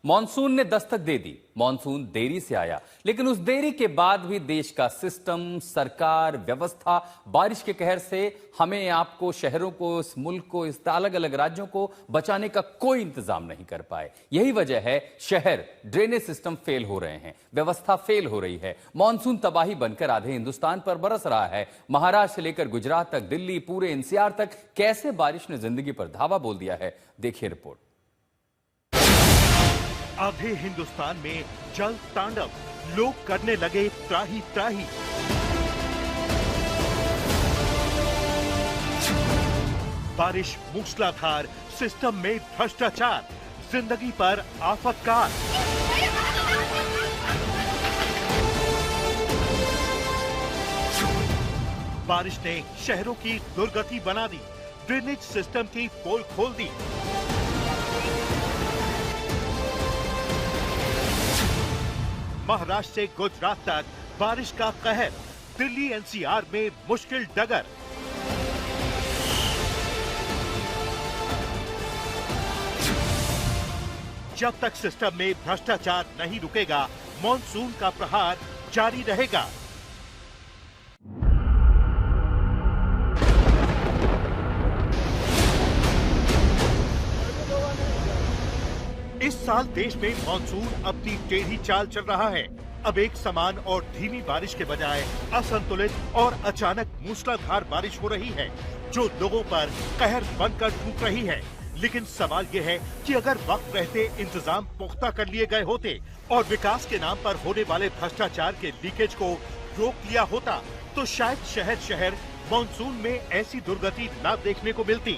Monsoon ने दस्तक दे दी। Monsoon देरी से आया, लेकिन उस देरी के बाद भी देश का सिस्टम, सरकार, व्यवस्था बारिश के कहर से हमें, आपको, शहरों को, इस मुल्क को, इस अलग अलग राज्यों को बचाने का कोई इंतजाम नहीं कर पाए। यही वजह है शहर, ड्रेनेज सिस्टम फेल हो रहे हैं, व्यवस्था फेल हो रही है। मॉनसून तबाही बनकर आधे हिंदुस्तान पर बरस रहा है। महाराष्ट्र से लेकर गुजरात तक, दिल्ली, पूरे एनसीआर तक कैसे बारिश ने जिंदगी पर धावा बोल दिया है, देखिए रिपोर्ट। आधे हिंदुस्तान में जल तांडव, लोग करने लगे त्राही त्राही। बारिश मूसलाधार, सिस्टम में भ्रष्टाचार, जिंदगी पर आफतकार। बारिश ने शहरों की दुर्गति बना दी, ड्रेनेज सिस्टम की पोल खोल दी। महाराष्ट्र से गुजरात तक बारिश का कहर, दिल्ली एनसीआर में मुश्किल डगर। जब तक सिस्टम में भ्रष्टाचार नहीं रुकेगा, मॉनसून का प्रहार जारी रहेगा। इस साल देश में मॉनसून अपनी टेढ़ी चाल चल रहा है। अब एक समान और धीमी बारिश के बजाय असंतुलित और अचानक मूसलाधार बारिश हो रही है, जो लोगों पर कहर बनकर टूट रही है। लेकिन सवाल ये है कि अगर वक्त रहते इंतजाम पुख्ता कर लिए गए होते और विकास के नाम पर होने वाले भ्रष्टाचार के लीकेज को रोक लिया होता, तो शायद शहर शहर मॉनसून में ऐसी दुर्गति न देखने को मिलती।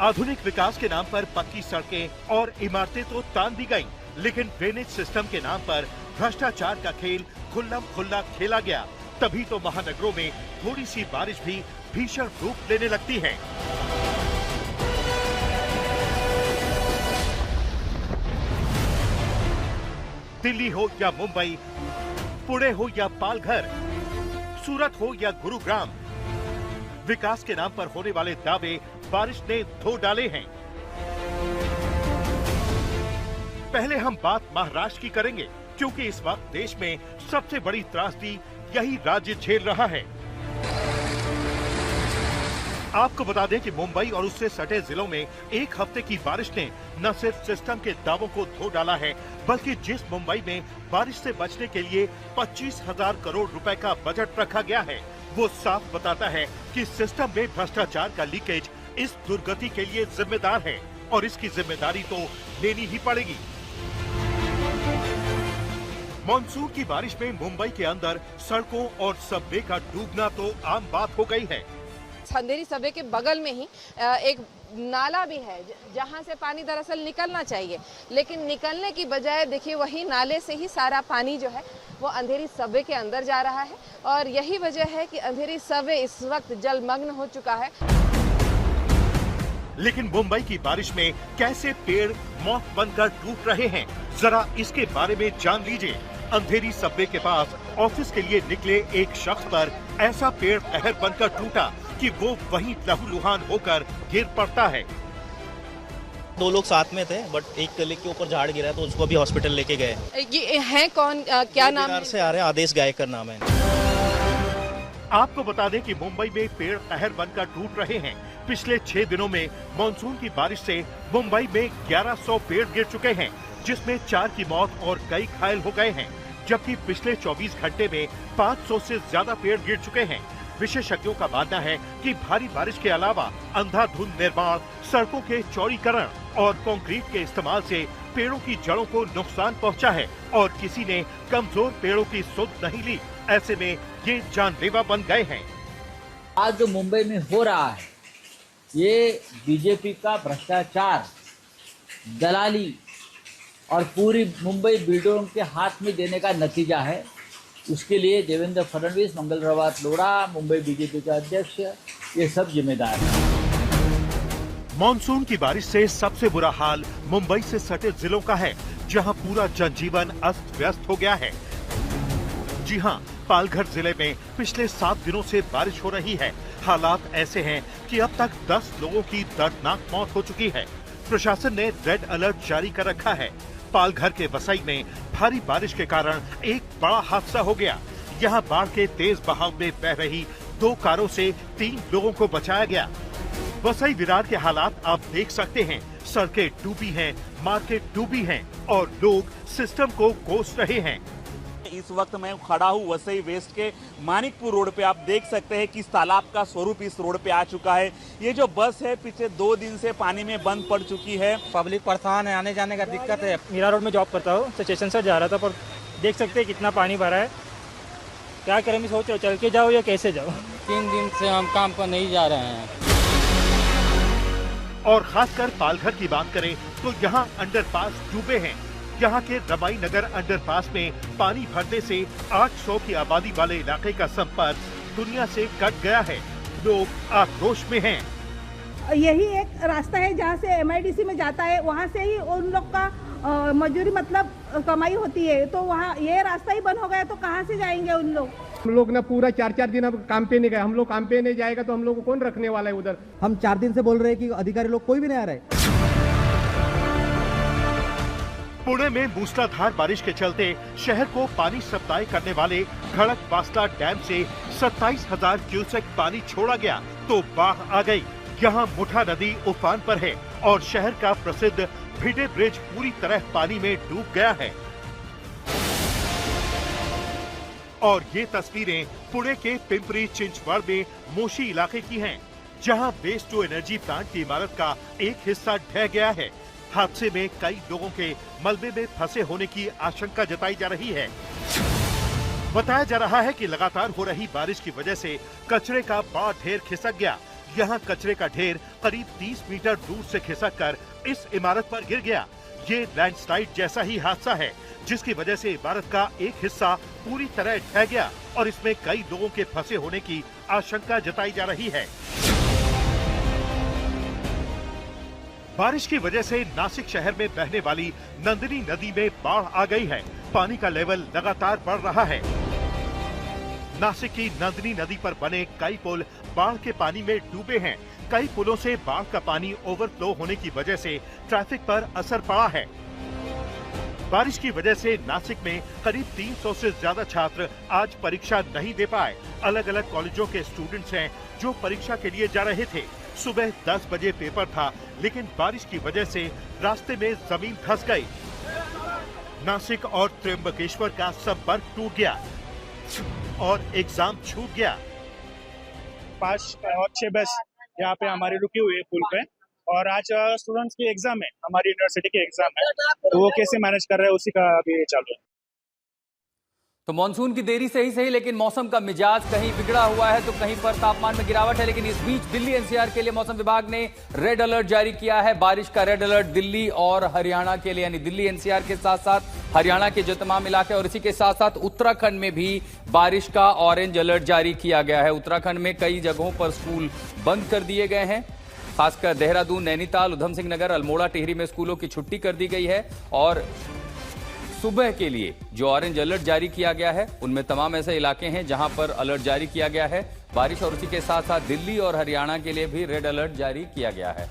आधुनिक विकास के नाम पर पक्की सड़कें और इमारतें तो तान दी गईं, लेकिन ड्रेनेज सिस्टम के नाम पर भ्रष्टाचार का खेल खुल्लम खुल्ला खेला गया। तभी तो महानगरों में थोड़ी सी बारिश भी भीषण रूप लेने लगती है। दिल्ली हो या मुंबई, पुणे हो या पालघर, सूरत हो या गुरुग्राम, विकास के नाम पर होने वाले दावे बारिश ने धो डाले हैं। पहले हम बात महाराष्ट्र की करेंगे, क्योंकि इस वक्त देश में सबसे बड़ी त्रासदी यही राज्य झेल रहा है। आपको बता दें कि मुंबई और उससे सटे जिलों में एक हफ्ते की बारिश ने न सिर्फ सिस्टम के दावों को धो डाला है, बल्कि जिस मुंबई में बारिश से बचने के लिए 25,000 करोड़ रुपए का बजट रखा गया है, वो साफ बताता है कि सिस्टम में भ्रष्टाचार का लीकेज इस दुर्गति के लिए जिम्मेदार है और इसकी जिम्मेदारी तो लेनी ही पड़ेगी। मॉनसून की बारिश में मुंबई के अंदर सड़कों और सबवे का डूबना तो आम बात हो गई है। अंधेरी सबवे के बगल में ही एक नाला भी है, जहां से पानी दरअसल निकलना चाहिए, लेकिन निकलने की बजाय देखिए वही नाले से ही सारा पानी जो है वो अंधेरी सबवे के अंदर जा रहा है। और यही वजह है कि अंधेरी सबवे इस वक्त जलमग्न हो चुका है। लेकिन मुंबई की बारिश में कैसे पेड़ मौत बनकर टूट रहे हैं, जरा इसके बारे में जान लीजिए। अंधेरी सबवे के पास ऑफिस के लिए निकले एक शख्स पर ऐसा पेड़ कहर बनकर टूटा कि वो वहीं लहूलुहान होकर गिर पड़ता है। 2 लोग साथ में थे, बट एक कलीग के ऊपर झाड़ गिरा तो उसको भी हॉस्पिटल लेके गए। ये है कौन, क्या नाम है? से आ रहे हैं, आदेश गायकर नाम है। आपको बता दें कि मुंबई में पेड़ कहर बनकर टूट रहे हैं। पिछले 6 दिनों में मानसून की बारिश से मुंबई में 1100 पेड़ गिर चुके हैं, जिसमें 4 की मौत और कई घायल हो गए हैं, जबकि पिछले 24 घंटे में 500 से ज्यादा पेड़ गिर चुके हैं। विशेषज्ञों का मानना है कि भारी बारिश के अलावा अंधाधुंध निर्माण, सड़कों के चौड़ीकरण और कंक्रीट के इस्तेमाल से पेड़ों की जड़ों को नुकसान पहुंचा है और किसी ने कमजोर पेड़ों की सुध नहीं ली। ऐसे में ये जानलेवा बन गए हैं। आज जो मुंबई में हो रहा है, ये बीजेपी का भ्रष्टाचार, दलाली और पूरी मुंबई बिल्डरों के हाथ में देने का नतीजा है। उसके लिए देवेंद्र फडणवीस, मंगल प्रभात लोढ़ा, मुंबई बीजेपी का अध्यक्ष, ये सब जिम्मेदार हैं। मॉनसून की बारिश से सबसे बुरा हाल मुंबई से सटे जिलों का है, जहां पूरा जनजीवन अस्त व्यस्त हो गया है। जी हां, पालघर जिले में पिछले 7 दिनों से बारिश हो रही है, हालात ऐसे हैं कि अब तक 10 लोगों की दर्दनाक मौत हो चुकी है। प्रशासन ने रेड अलर्ट जारी कर रखा है। पालघर के वसई में भारी बारिश के कारण एक बड़ा हादसा हो गया। यहाँ बाढ़ के तेज बहाव में बह रही 2 कारों से 3 लोगों को बचाया गया। वसई विरार के हालात आप देख सकते हैं। सड़कें डूबी हैं, मार्केट डूबी हैं और लोग सिस्टम को कोस रहे हैं। इस वक्त मैं खड़ा हूँ वसई वेस्ट के मानिकपुर रोड पे। आप देख सकते हैं कि इस तालाब का स्वरूप इस रोड पे आ चुका है। ये जो बस है पिछले 2 दिन से पानी में बंद पड़ चुकी है। पब्लिक परेशान है, आने जाने का दिक्कत है। मीरा रोड में जॉब करता हूँ, स्टेशन से जा रहा था, पर देख सकते हैं कितना पानी भरा है। क्या करें, सोच रहे चल के जाओ या कैसे जाओ। 3 दिन से हम काम पर नहीं जा रहे हैं। और खासकर पालघर की बात करें तो यहाँ अंडरपास डूबे हैं। यहाँ के रमाई नगर अंडरपास में पानी भरने से 800 की आबादी वाले इलाके का संपर्क दुनिया से कट गया है। लोग आक्रोश में हैं। यही एक रास्ता है जहाँ से MIDC में जाता है, वहाँ से ही उन लोग का मजदूरी मतलब कमाई होती है। तो वहाँ ये रास्ता ही बंद हो गया तो कहाँ से जाएंगे उन लोग। हम लोग ना पूरा 4-4 दिन अब काम पे नहीं गए। हम लोग काम पे नहीं जाएगा तो हम लोग को कौन रखने वाला है उधर। हम 4 दिन से बोल रहे हैं कि अधिकारी लोग कोई भी नहीं आ रहे। पुणे में मूसलाधार बारिश के चलते शहर को पानी सप्लाई करने वाले खड़क वासला डैम से 27,000 क्यूसेक पानी छोड़ा गया तो बाढ़ आ गई। यहाँ मुठा नदी उफान पर है और शहर का प्रसिद्ध भिडे ब्रिज पूरी तरह पानी में डूब गया है। और ये तस्वीरें पुणे के पिंपरी चिंचवड़ में मोशी इलाके की हैं, जहां वेस्ट टू एनर्जी प्लांट की इमारत का एक हिस्सा ढह गया है। हादसे में कई लोगों के मलबे में फंसे होने की आशंका जताई जा रही है। बताया जा रहा है कि लगातार हो रही बारिश की वजह से कचरे का बड़ा ढेर खिसक गया। यहाँ कचरे का ढेर करीब 30 मीटर दूर से खिसक कर इस इमारत पर गिर गया। ये लैंडस्लाइड जैसा ही हादसा है, जिसकी वजह से इमारत का एक हिस्सा पूरी तरह ढह गया और इसमें कई लोगों के फंसे होने की आशंका जताई जा रही है। बारिश की वजह से नासिक शहर में बहने वाली नंदिनी नदी में बाढ़ आ गई है। पानी का लेवल लगातार बढ़ रहा है। नासिक की नंदिनी नदी पर बने कई पुल बाढ़ के पानी में डूबे हैं। कई पुलों से बाढ़ का पानी ओवरफ्लो होने की वजह से ट्रैफिक पर असर पड़ा है। बारिश की वजह से नासिक में करीब 300 से ज्यादा छात्र आज परीक्षा नहीं दे पाए। अलग अलग कॉलेजों के स्टूडेंट्स हैं जो परीक्षा के लिए जा रहे थे। सुबह 10 बजे पेपर था, लेकिन बारिश की वजह से रास्ते में जमीन धंस गई। नासिक और त्र्यंबकेश्वर का संपर्क टूट गया और एग्जाम छूट गया। 5 और 6 बस यहाँ पे हमारी रुकी हुई है पुल पे, और आज स्टूडेंट्स की एग्जाम है, हमारी यूनिवर्सिटी की एग्जाम है, तो वो कैसे मैनेज कर रहे हैं उसी का अभी चालू है। तो मानसून की देरी से ही सही, लेकिन मौसम का मिजाज कहीं बिगड़ा हुआ है तो कहीं पर तापमान में गिरावट है। लेकिन इस बीच दिल्ली NCR के लिए मौसम विभाग ने रेड अलर्ट जारी किया है। बारिश का रेड अलर्ट दिल्ली और हरियाणा के लिए, यानी दिल्ली NCR के साथ साथ हरियाणा के जो तमाम इलाके और इसी के साथ साथ उत्तराखंड में भी बारिश का ऑरेंज अलर्ट जारी किया गया है। उत्तराखंड में कई जगहों पर स्कूल बंद कर दिए गए हैं। खासकर देहरादून, नैनीताल, उधम सिंह नगर, अल्मोड़ा, टिहरी में स्कूलों की छुट्टी कर दी गई है। और सुबह के लिए जो ऑरेंज अलर्ट जारी किया गया है उनमें तमाम ऐसे इलाके हैं जहां पर अलर्ट जारी किया गया है बारिश, और उसी के साथ साथ दिल्ली और हरियाणा के लिए भी रेड अलर्ट जारी किया गया है।